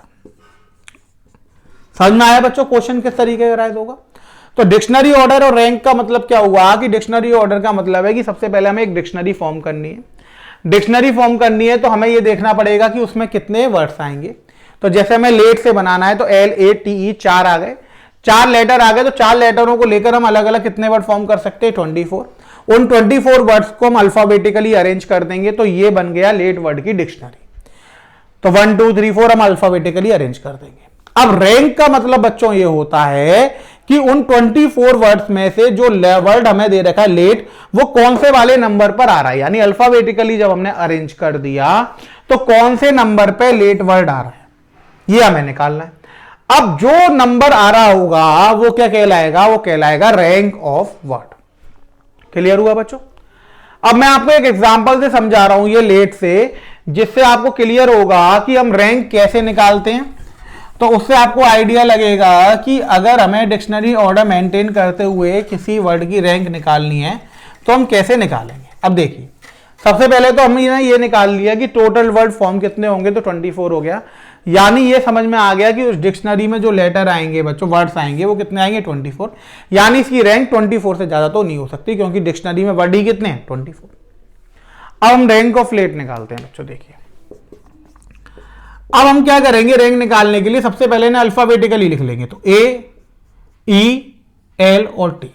समझ में आया बच्चों क्वेश्चन किस तरीके का राइज होगा? तो डिक्शनरी ऑर्डर और रैंक का मतलब क्या हुआ कि डिक्शनरी ऑर्डर का मतलब है कि सबसे पहले हमें एक डिक्शनरी फॉर्म करनी है। डिक्शनरी फॉर्म करनी है तो हमें यह देखना पड़ेगा कि उसमें कितने वर्ड्स आएंगे। तो जैसे हमें लेट से बनाना है, तो एल ए टी ई 4 आ गए, 4 लेटर आ गए, तो 4 लेटरों को लेकर हम अलग अलग कितने वर्ड फॉर्म कर सकते हैं? 24। उन 24 वर्ड्स को हम अल्फाबेटिकली अरेंज कर देंगे, तो ये बन गया लेट वर्ड की डिक्शनरी। तो 1 2 3 4 हम अल्फाबेटिकली अरेंज कर देंगे। अब रैंक का मतलब बच्चों ये होता है कि उन 24 वर्ड्स में से जो वर्ड हमें दे रखा है लेट, वो कौन से वाले नंबर पर आ रहा है। यानी अल्फाबेटिकली जब हमने अरेंज कर दिया, तो कौन से नंबर पे लेट वर्ड आ रहा है ये हमें निकालना है। अब जो नंबर आ रहा होगा वो क्या कहलाएगा, वो कहलाएगा रैंक ऑफ वर्ड। क्लियर हुआ बच्चों? अब मैं आपको एक एग्जांपल से समझा रहा हूं ये लेट से, जिससे आपको क्लियर होगा कि हम रैंक कैसे निकालते हैं। तो उससे आपको आइडिया लगेगा कि अगर हमें डिक्शनरी ऑर्डर मेंटेन करते हुए किसी वर्ड की रैंक निकालनी है तो हम कैसे निकालेंगे। अब देखिए, सबसे पहले तो हमने ये निकाल लिया कि टोटल वर्ड फॉर्म कितने होंगे, तो 24 हो गया। यानी ये समझ में आ गया कि उस डिक्शनरी में जो लेटर आएंगे बच्चों, वर्ड्स आएंगे, वो कितने आएंगे, 24। यानी इसकी रैंक 24 से ज्यादा तो नहीं हो सकती, क्योंकि डिक्शनरी में वर्ड ही कितने हैं, 24। अब हम रैंक ऑफ लेट निकालते हैं बच्चों। देखिए, अब हम क्या करेंगे, रैंक निकालने के लिए सबसे पहले ना अल्फाबेटिकली लिख लेंगे, तो ए, ई, एल और टी।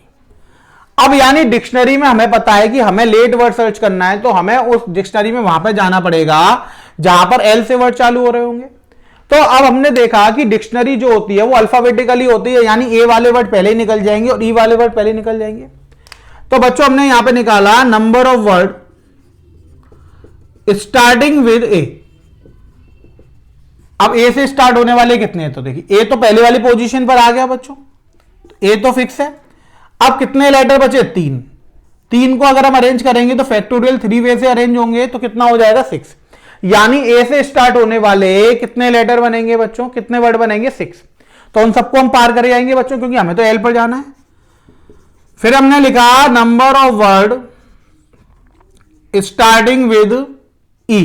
अब यानी डिक्शनरी में हमें पता है कि हमें लेट वर्ड सर्च करना है, तो हमें उस डिक्शनरी में वहां पर जाना पड़ेगा जहां पर एल से वर्ड चालू हो रहे होंगे। तो अब हमने देखा कि डिक्शनरी जो होती है वो अल्फाबेटिकली होती है, यानी ए वाले वर्ड पहले ही निकल जाएंगे और ई वाले वर्ड पहले निकल जाएंगे। तो बच्चों हमने यहां पे निकाला number of word starting with A. अब ए से स्टार्ट होने वाले कितने हैं, तो देखिए ए तो पहले वाली पोजीशन पर आ गया बच्चों, ए तो फिक्स है। अब कितने लेटर बचे, 3। 3 को अगर हम अरेंज करेंगे तो फैक्टोरियल 3 वे से अरेंज होंगे, तो कितना हो जाएगा, 6। यानी ए से स्टार्ट होने वाले कितने लेटर बनेंगे बच्चों, कितने वर्ड बनेंगे, 6। तो उन सबको हम पार कर जाएंगे बच्चों, क्योंकि हमें तो एल पर जाना है। फिर हमने लिखा number of word starting with E.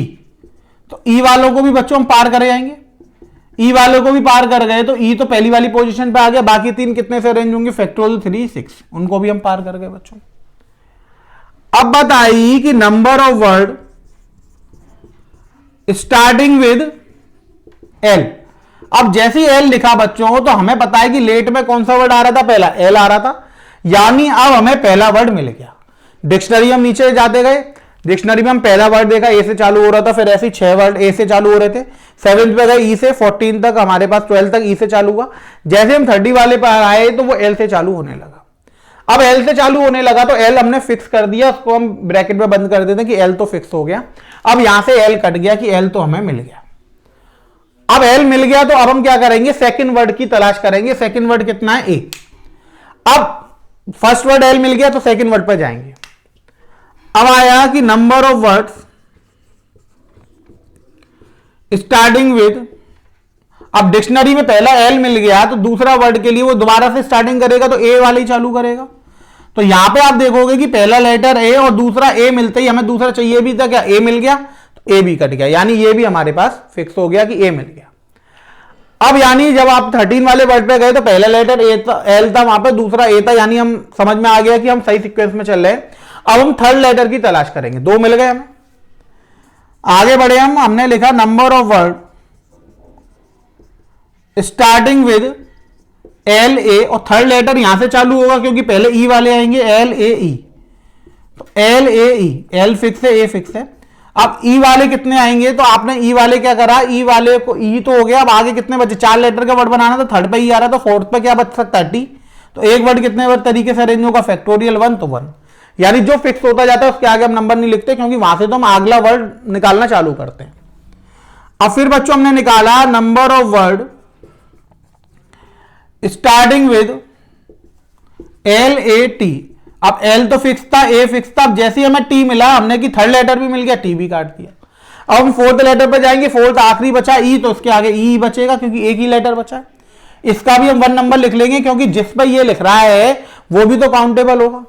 तो ई वालों को भी बच्चों हम पार कर जाएंगे, ई वालों को भी पार कर गए, तो ई तो पहली वाली पोजीशन पे आ गया। बाकी 3 कितने से अरेंज होंगे, फैक्टोरियल 3, 6, उनको भी हम पार कर गए बच्चों। अब बताइए कि number of word starting with L. अब जैसे ही एल लिखा बच्चों, तो हमें पता है कि लेट में कौन सा वर्ड आ रहा था, पहला एल आ रहा था। यानी अब हमें पहला वर्ड मिल गया। डिक्शनरी हम नीचे जाते गए, डिक्शनरी में हम पहला वर्ड देखा, ए से चालू हो रहा था, फिर ऐसे 6 वर्ड ए से चालू हो रहे थे। 7th पे गए ई से, 14 तक हमारे पास, 12 तक ई से चालू हुआ। जैसे हम 30 वाले पर आए तो वो एल से चालू होने लगा। अब एल से चालू होने लगा तो एल हमने फिक्स कर दिया, उसको हम ब्रैकेट में बंद कर देते हैं कि एल तो फिक्स हो गया। अब यहां से एल कट गया कि एल तो हमें मिल गया। अब एल मिल गया तो अब हम क्या करेंगे, सेकंड वर्ड की तलाश करेंगे। सेकंड वर्ड कितना है, ए। अब फर्स्ट वर्ड एल मिल गया तो सेकंड वर्ड पर जाएंगे। अब आया कि number of words starting with. अब डिक्शनरी में पहला एल मिल गया तो दूसरा वर्ड के लिए वो दोबारा से स्टार्टिंग करेगा, तो ए वाले ही चालू करेगा। तो यहां पे आप देखोगे कि पहला लेटर ए और दूसरा ए मिलते ही हमें दूसरा चाहिए भी था, क्या ए मिल गया, तो ए भी कट गया। यानी ये भी हमारे पास फिक्स हो गया कि ए मिल गया। अब यानी जब आप 13 वाले वर्ड पे गए तो पहला लेटर एल था, वहां पे दूसरा ए था, यानी हम समझ में आ गया कि हम सही सीक्वेंस में चल रहे हैं। अब हम थर्ड लेटर की तलाश करेंगे, 2 मिल गए हमें। आगे बढ़े हमने लिखा number of word starting with L A, और थर्ड लेटर यहां से चालू होगा क्योंकि पहले ई वाले आएंगे, एल ए ई। तो L A E, L fix है, ए फिक्स है। अब ई वाले कितने आएंगे, तो आपने ई वाले क्या करा, ई वाले को ई तो हो गया। अब आगे कितने बचे, 4 लेटर का वर्ड बनाना था, थर्ड पे ई आ रहा, तो फोर्थ पे क्या बच सकता है, टी। तो एक वर्ड कितने वर्ड तरीके से अरेंज होगा, फैक्टोरियल 1, तो 1। यानी जो फिक्स होता जाता है उसके आगे हम नंबर नहीं लिखते, क्योंकि वहां से तो हम अगला वर्ड निकालना चालू करते हैं। अब फिर बच्चों हमने निकाला number of word starting with L A T. अब एल तो फिक्स था, ए फिक्स था। अब जैसे ही हमें टी मिला, हमने कि थर्ड लेटर भी मिल गया, टी भी काट दिया। अब हम फोर्थ लेटर पर जाएंगे, फोर्थ आखिरी बचा ई, तो उसके आगे ई बचेगा क्योंकि एक ही लेटर बचा है। इसका भी हम 1 नंबर लिख लेंगे, क्योंकि जिस पर ये लिख रहा है वो भी तो काउंटेबल होगा।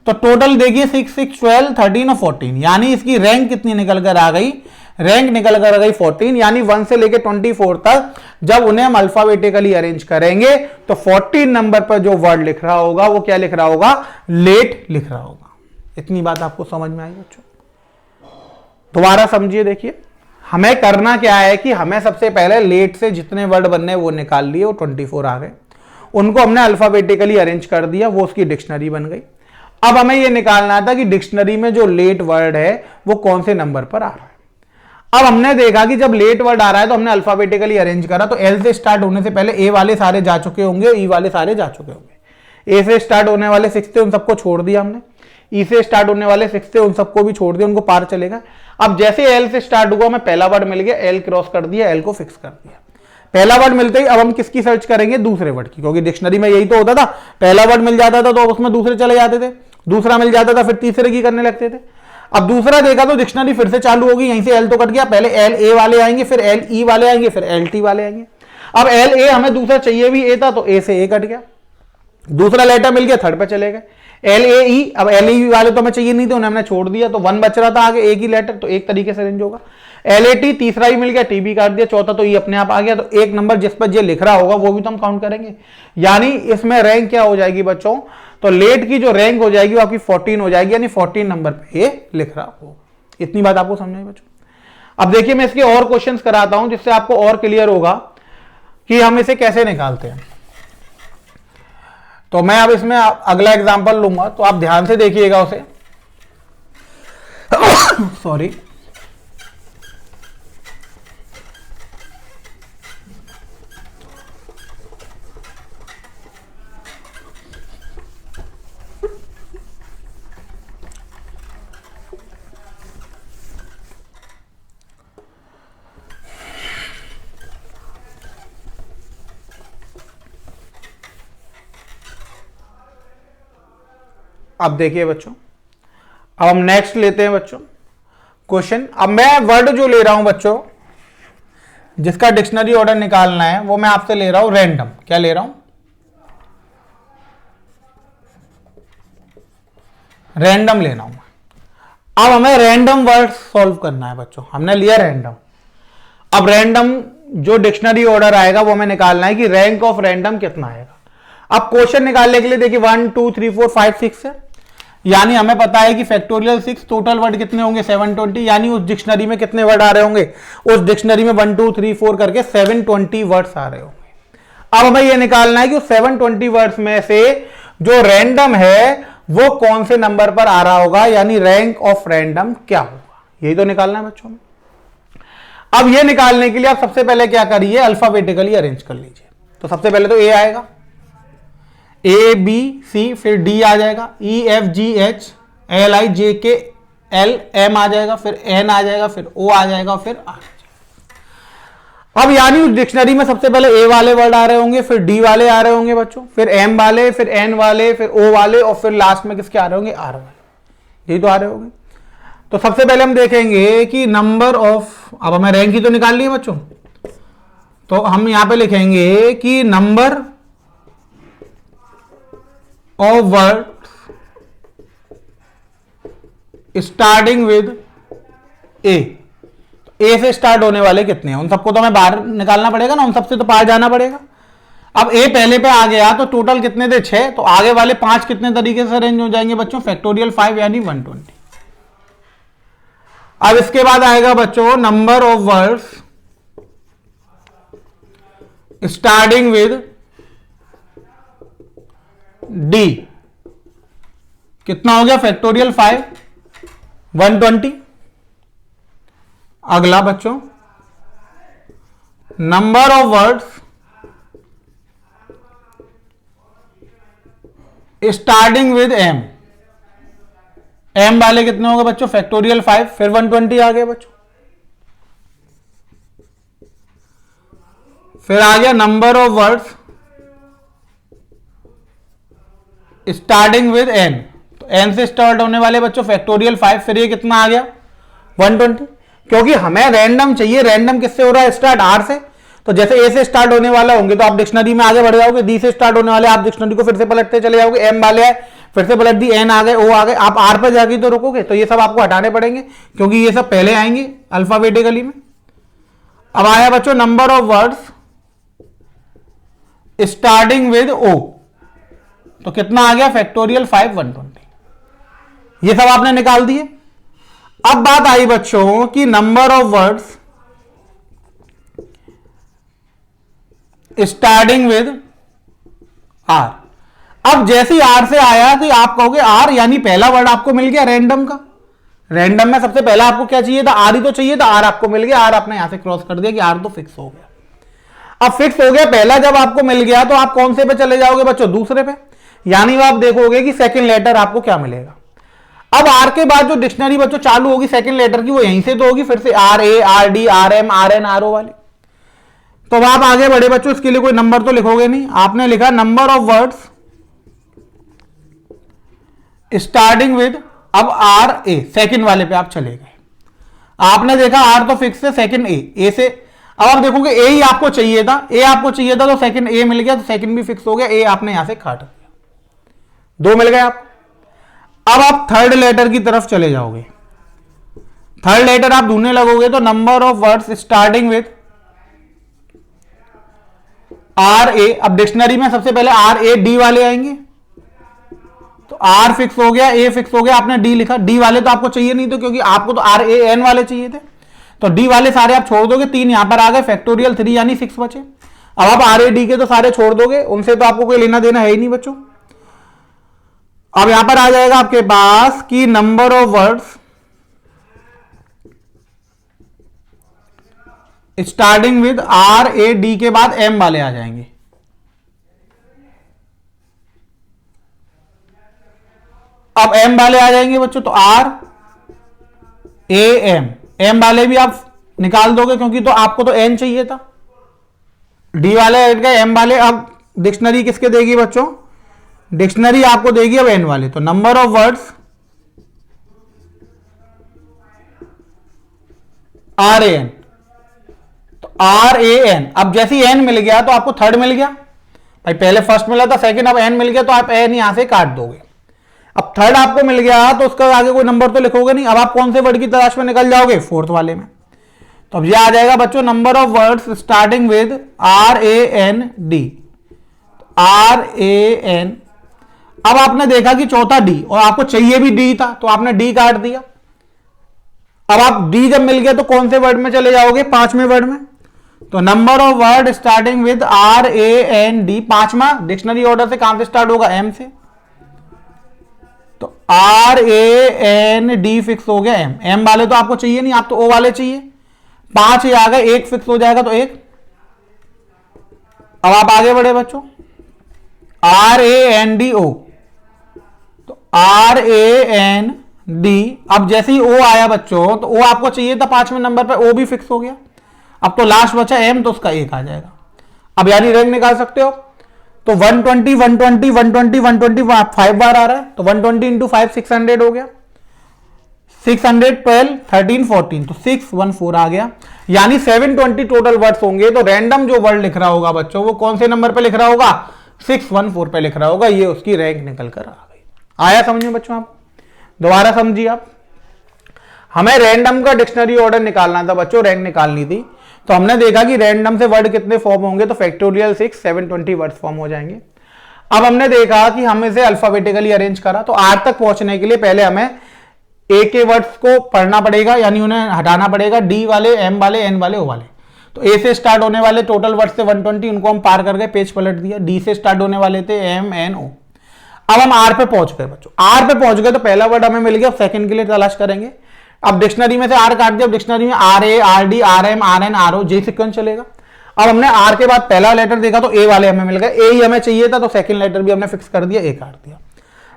तो टोटल देखिए 6, 6, 12, 13 और 14, यानी इसकी रैंक कितनी निकल कर आ गई, रैंक निकल कर आ गई 14। यानी 1 से लेकर 24 तक जब उन्हें हम अल्फाबेटिकली अरेंज करेंगे तो 14 नंबर पर जो वर्ड लिख रहा होगा वो क्या लिख रहा होगा, लेट लिख रहा होगा। इतनी बात आपको समझ में आई बच्चों? दोबारा समझिए, देखिए हमें करना क्या है कि हमें सबसे पहले लेट से जितने वर्ड बनने वो निकाल लिए, वो 24 आ गए, उनको हमने अल्फाबेटिकली अरेंज कर दिया, वो उसकी डिक्शनरी बन गई। अब हमें यह निकालना था कि डिक्शनरी में जो लेट वर्ड है वो कौन से नंबर पर आ रहा है। अब हमने देखा कि जब लेट वर्ड आ रहा है तो हमने अल्फाबेटिकली अरेंज करा, तो एल से स्टार्ट होने से पहले ए वाले सारे जा चुके होंगे, ई वाले सारे जा चुके होंगे। ए से स्टार्ट होने वाले 6 थे, उन सबको छोड़ दिया हमने। ई से स्टार्ट होने वाले 6 थे, उन सबको भी छोड़ दिया, उनको पार चलेगा। अब जैसे एल से स्टार्ट हुआ, मैं पहला वर्ड मिल गया, एल क्रॉस कर दिया, एल को फिक्स कर दिया। पहला वर्ड मिलते ही अब हम किसकी सर्च करेंगे, दूसरे वर्ड की, क्योंकि डिक्शनरी में यही तो होता था, पहला वर्ड मिल जाता था तो उसमें दूसरे चले जाते थे, दूसरा मिल जाता था फिर तीसरे की करने लगते थे। अब दूसरा देखा तो डिक्शनरी फिर से चालू होगी, यहीं से एल तो कट गया, पहले एल ए वाले आएंगे, फिर एल ई वाले आएंगे, फिर एल टी वाले आएंगे। अब एल ए हमें दूसरा चाहिए भी ए था, तो ए से ए कट गया, दूसरा लेटर मिल गया, थर्ड पे चले गए। एल ए ई, अब एल ई वाले तो हमें चाहिए नहीं थे, उन्हें हमने छोड़ दिया, तो वन बच रहा था आगे एक ही लेटर, तो एक तरीके से रेंज होगा। एल ए टी तीसरा ही मिल गया, टी बी काट दिया, चौथा तो ये अपने आप आ गया, तो एक नंबर जिस पर ये लिख रहा होगा वो भी तो हम काउंट करेंगे, यानी इसमें रैंक क्या हो जाएगी बच्चों, तो लेट की जो रैंक हो जाएगी वो आपकी 14 हो जाएगी, यानी 14 नंबर पे ये लिख रहा हो। इतनी बात आपको समझ में बच्चों। अब देखिए मैं इसके और क्वेश्चंस कराता हूं जिससे आपको और क्लियर होगा कि हम इसे कैसे निकालते हैं। तो मैं अब इसमें अगला एग्जांपल लूंगा, तो आप ध्यान से देखिएगा उसे। सॉरी, अब देखिए बच्चों, अब हम नेक्स्ट लेते हैं बच्चों क्वेश्चन। अब मैं वर्ड जो ले रहा हूं बच्चों, जिसका डिक्शनरी ऑर्डर निकालना है, वो मैं आपसे ले रहा हूं रैंडम। क्या ले रहा हूं, रैंडम लेना हूं। अब हमें रैंडम वर्ड सॉल्व करना है बच्चों, हमने लिया रैंडम। अब रैंडम जो डिक्शनरी ऑर्डर आएगा वो हमें निकालना है कि रैंक ऑफ रैंडम कितना आएगा। अब क्वेश्चन निकालने के लिए देखिए 1 2 3 4 5 6 है, यानी हमें पता है कि फैक्टोरियल 6, टोटल वर्ड कितने होंगे 720, यानी उस डिक्शनरी में कितने वर्ड आ रहे होंगे, उस डिक्शनरी में 1 2 3 4 करके 720 वर्ड्स आ रहे होंगे। अब हमें यह निकालना है कि उस 720 वर्ड्स में से जो रैंडम है वो कौन से नंबर पर आ रहा होगा, यानी रैंक ऑफ रैंडम क्या होगा, यही तो निकालना है बच्चों में। अब यह निकालने के लिए आप सबसे पहले क्या करिए, अल्फाबेटिकली अरेंज कर लीजिए। तो सबसे पहले तो ए आएगा, ए बी सी, फिर डी आ जाएगा, E F G H L I J K L M आ जाएगा, फिर एन आ जाएगा, फिर ओ आ जाएगा, फिर आर। अब यानी उस डिक्शनरी में सबसे पहले ए वाले वर्ड आ रहे होंगे, फिर डी वाले आ रहे होंगे बच्चों, फिर एम वाले, फिर एन वाले, फिर ओ वाले, और फिर लास्ट में किसके आ रहे होंगे, आर वाले। यही तो आ रहे होंगे। तो सबसे पहले हम देखेंगे कि नंबर ऑफ, अब हमें रैंक ही तो निकाल ली है बच्चों, तो हम यहां पे लिखेंगे कि number of word starting with A. A से स्टार्ट होने वाले कितने हैं, उन सबको तो हमें बाहर निकालना पड़ेगा ना, उन सबसे तो पार जाना पड़ेगा। अब ए पहले पे आ गया तो टोटल कितने थे 6, तो आगे वाले 5 कितने तरीके से अरेंज हो जाएंगे बच्चों, फैक्टोरियल 5 यानी 120। अब इसके बाद आएगा बच्चों number of words starting with D. कितना हो गया, फैक्टोरियल 5 120। अगला बच्चों number of words starting with M. M वाले कितने होंगे बच्चों, फैक्टोरियल 5, फिर 120 आ गया बच्चों। फिर आ गया number of words starting with N, तो एन से स्टार्ट होने वाले बच्चों फैक्टोरियल 5, फिर ये कितना आ गया 120। क्योंकि हमें रैंडम चाहिए, रैंडम किससे हो रहा है स्टार्ट, आर से। तो जैसे ए से स्टार्ट होने वाला होंगे तो आप डिक्शनरी में आगे बढ़ जाओगे, डी से स्टार्ट होने वाले आप डिक्शनरी को फिर से पलटते चले जाओगे, एम वाले आए फिर से पलट दी, एन आ गए, ओ आ गए, आप आर पर जाके तो रुकोगे, तो ये सब आपको हटाने पड़ेंगे क्योंकि ये सब पहले आएंगे अल्फाबेटिकली में। अब आया बच्चों number of words starting with O, तो कितना आ गया फैक्टोरियल 5 120। ये सब आपने निकाल दिए। अब बात आई बच्चों कि number of words starting with R. अब जैसे ही आर से आया तो आप कहोगे आर, यानी पहला वर्ड आपको मिल गया रैंडम का। रैंडम में सबसे पहला आपको क्या चाहिए था, आर ही तो चाहिए था, आर आपको मिल गया, आर आपने यहां से क्रॉस कर दिया कि आर तो फिक्स हो गया। अब फिक्स हो गया पहला, जब आपको मिल गया तो आप कौन से पे चले जाओगे बच्चों, दूसरे पे, यानी आप देखोगे कि सेकंड लेटर आपको क्या मिलेगा। अब आर के बाद जो डिक्शनरी बच्चों चालू होगी सेकंड लेटर की, वो यहीं से तो होगी, फिर से R A, R D, R M, R N, R O वाली। तो अब आप आगे बढ़े बच्चों, इसके लिए कोई नंबर तो लिखोगे नहीं, आपने लिखा number of words starting with, अब आर ए, सेकंड वाले पे आप चले गए। आपने देखा आर तो फिक्स है, सेकंड ए से, अब आप देखोगे ए ही आपको चाहिए था, ए आपको चाहिए था तो सेकंड ए मिल गया, तो सेकंड भी फिक्स हो गया, ए आपने यहां से काट दिया, दो मिल गए आप। अब आप थर्ड लेटर की तरफ चले जाओगे, थर्ड लेटर आप ढूंढने लगोगे, तो number of words starting with R A, अब डिक्शनरी में सबसे पहले आर ए डी वाले आएंगे, तो आर फिक्स हो गया, ए फिक्स हो गया, आपने डी लिखा, डी वाले तो आपको चाहिए नहीं, तो क्योंकि आपको तो आर ए एन वाले चाहिए थे, तो डी वाले सारे आप छोड़ दोगे, 3 यहां पर आ गए, फैक्टोरियल 3 यानी 6 बचे। अब आप आर ए डी के तो सारे छोड़ दोगे, उनसे तो आपको कोई लेना देना है ही नहीं बच्चों। अब यहां पर आ जाएगा आपके पास कि number of words starting with R A D के बाद एम वाले आ जाएंगे, अब एम वाले आ जाएंगे बच्चों, तो आर ए एम, एम वाले भी आप निकाल दोगे क्योंकि तो आपको तो एन चाहिए था, डी वाले हट गए, एम वाले। अब डिक्शनरी किसके देगी बच्चों, डिक्शनरी आपको देगी अब एन वाले, तो number of words R A N, तो आर ए एन, अब जैसे ही एन मिल गया तो आपको थर्ड मिल गया भाई, पहले फर्स्ट मिला था सेकंड, अब एन मिल गया तो आप एन यहां से काट दोगे। अब थर्ड आपको मिल गया तो उसका आगे कोई नंबर तो लिखोगे नहीं, अब आप कौन से वर्ड की तलाश में निकल जाओगे, फोर्थ वाले में। तो अब ये आ जाएगा बच्चों number of words starting with R A N D, R A N. अब आपने देखा कि चौथा डी, और आपको चाहिए भी डी था, तो आपने डी काट दिया। अब आप डी जब मिल गया तो कौन से वर्ड में चले जाओगे, पांचवें वर्ड में, तो number of word starting with R A N D, पांचवा डिक्शनरी ऑर्डर से कहां से स्टार्ट होगा, एम से, तो R A N D fix हो गया, एम, एम वाले तो आपको चाहिए नहीं, आप तो ओ वाले चाहिए, 5 ही आ गए, एक फिक्स हो जाएगा तो एक। अब आप आगे बढ़े बच्चों, R A N D O, तो आर ए एन डी, अब जैसे ही ओ आया बच्चों तो ओ आपको चाहिए था 5वें नंबर पे, ओ भी फिक्स हो गया। अब तो लास्ट बचा एम, तो उसका एक आ जाएगा। अब यानी रैंक निकाल सकते हो, तो 120 120 120 120 5 बार आ रहा है, तो 120 इंटू 5 600 हो गया, 600 12 13 14, तो 614 आ गया, यानी 720 टोटल वर्ड्स होंगे। तो रैंडम जो वर्ड लिख रहा होगा बच्चों वो कौन से नंबर पे लिख रहा होगा, 614 पे लिख रहा होगा, ये उसकी रैंक निकल कर आ गई। आया समझ में बच्चों, आप दोबारा समझिए। आप हमें रैंडम का डिक्शनरी ऑर्डर निकालना था बच्चों, रैंक निकालनी थी, तो हमने देखा कि रैंडम से वर्ड कितने फॉर्म होंगे, तो फैक्टोरियल 6 720 वर्ड फॉर्म हो जाएंगे। अब हमने देखा कि हम इसे अल्फाबेटिकली अरेंज करा, तो आर तक पहुंचने के लिए पहले हमें ए के वर्ड्स को पढ़ना पड़ेगा, यानी उन्हें हटाना पड़ेगा, डी वाले, एम वाले, एन वाले, ओ वाले। तो ए से स्टार्ट होने वाले टोटल वर्ड्स थे 120, उनको हम पार कर गए, पेज पलट दिया। डी से स्टार्ट होने वाले थे एम एन ओ। अब हम आर पे पहुंच गए बच्चों, आर पे पहुंच गए तो पहला वर्ड हमें मिल गया, सेकंड के लिए तलाश करेंगे। अब डिक्शनरी में से आर काट दिया, डिक्शनरी में R A, R D, R M, R N, R O, जे सीक्वेंस चलेगा। अब हमने आर के बाद पहला लेटर देखा तो ए वाले हमें मिल गए, ए ही हमें चाहिए था, तो सेकंड लेटर भी हमने फिक्स कर दिया, ए काट दिया।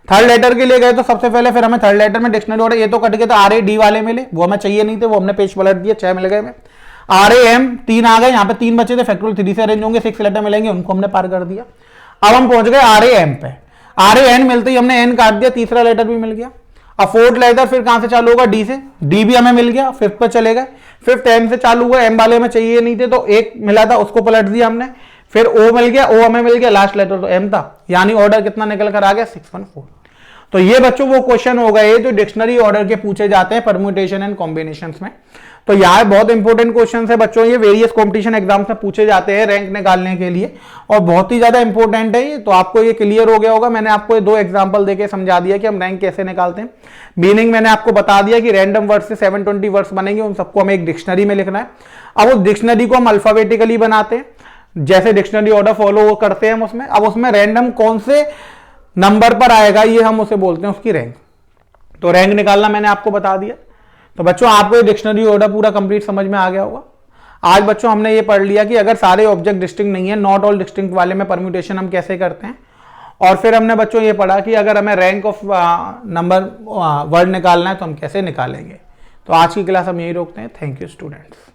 थर्ड लेटर के लिए गए तो सबसे पहले फिर हमें थर्ड लेटर में डिक्शनरी ऑर्डर, ए तो कट गए, तो आर ए डी वाले मिले, वो हमें चाहिए नहीं थे, वो हमने पेज पलट दिया, 6 मिल गए हमें। आर ए एम 3 आ गए, यहाँ पे 3 बचे थे, फैक्टोरियल 3 से अरेंज होंगे, 6 लेटर मिलेंगे, उनको हमने पार कर दिया। अब हम पहुंच गए आर ए एम पे, आर ए एन मिलते ही हमने एन काट दिया, तीसरा लेटर भी मिल गया। अब फोर्थ लेटर फिर कहां से चालू होगा, डी से, डी भी हमें मिल गया, फिफ्थ पे चले गए, फिफ्थ एम से चालू हुआ, एम वाले में चाहिए नहीं थे तो एक मिला था, उसको पलट दिया हमने, फिर ओ मिल गया, ओ हमें मिल गया, लास्ट लेटर तो एम था, यानी ऑर्डर कितना निकल कर आ गया, 614। तो ये बच्चों वो क्वेश्चन हो गए जो डिक्शनरी ऑर्डर के पूछे जाते हैं परम्यूटेशन एंड कॉम्बिनेशंस में। तो यार बहुत इंपॉर्टेंट क्वेश्चन है बच्चों, ये वेरियस कॉम्पिटिशन एग्जाम्स में पूछे जाते हैं रैंक निकालने के लिए, और बहुत ही ज्यादा इंपॉर्टेंट है ये। तो आपको ये क्लियर हो गया होगा, मैंने आपको ये 2 एग्जांपल देके समझा दिया कि हम रैंक कैसे निकालते हैं। मीनिंग मैंने आपको बता दिया कि रैंडम वर्ड से 720 वर्ड्स बनेंगे, उन सबको हमें एक डिक्शनरी में लिखना है। अब उस डिक्शनरी को हम अल्फाबेटिकली बनाते हैं, जैसे डिक्शनरी ऑर्डर फॉलो करते हैं हम उसमें। अब उसमें रैंडम कौन से नंबर पर आएगा ये हम उसे बोलते हैं उसकी रैंक। तो रैंक निकालना मैंने आपको बता दिया। तो बच्चों आपको ये डिक्शनरी ऑर्डर पूरा कंप्लीट समझ में आ गया होगा। आज बच्चों हमने ये पढ़ लिया कि अगर सारे ऑब्जेक्ट डिस्टिंक्ट नहीं है, नॉट ऑल डिस्टिंक्ट वाले में परम्यूटेशन हम कैसे करते हैं, और फिर हमने बच्चों ये पढ़ा कि अगर हमें रैंक ऑफ नंबर वर्ड निकालना है तो हम कैसे निकालेंगे। तो आज की क्लास हम यही रोकते हैं। Thank you students.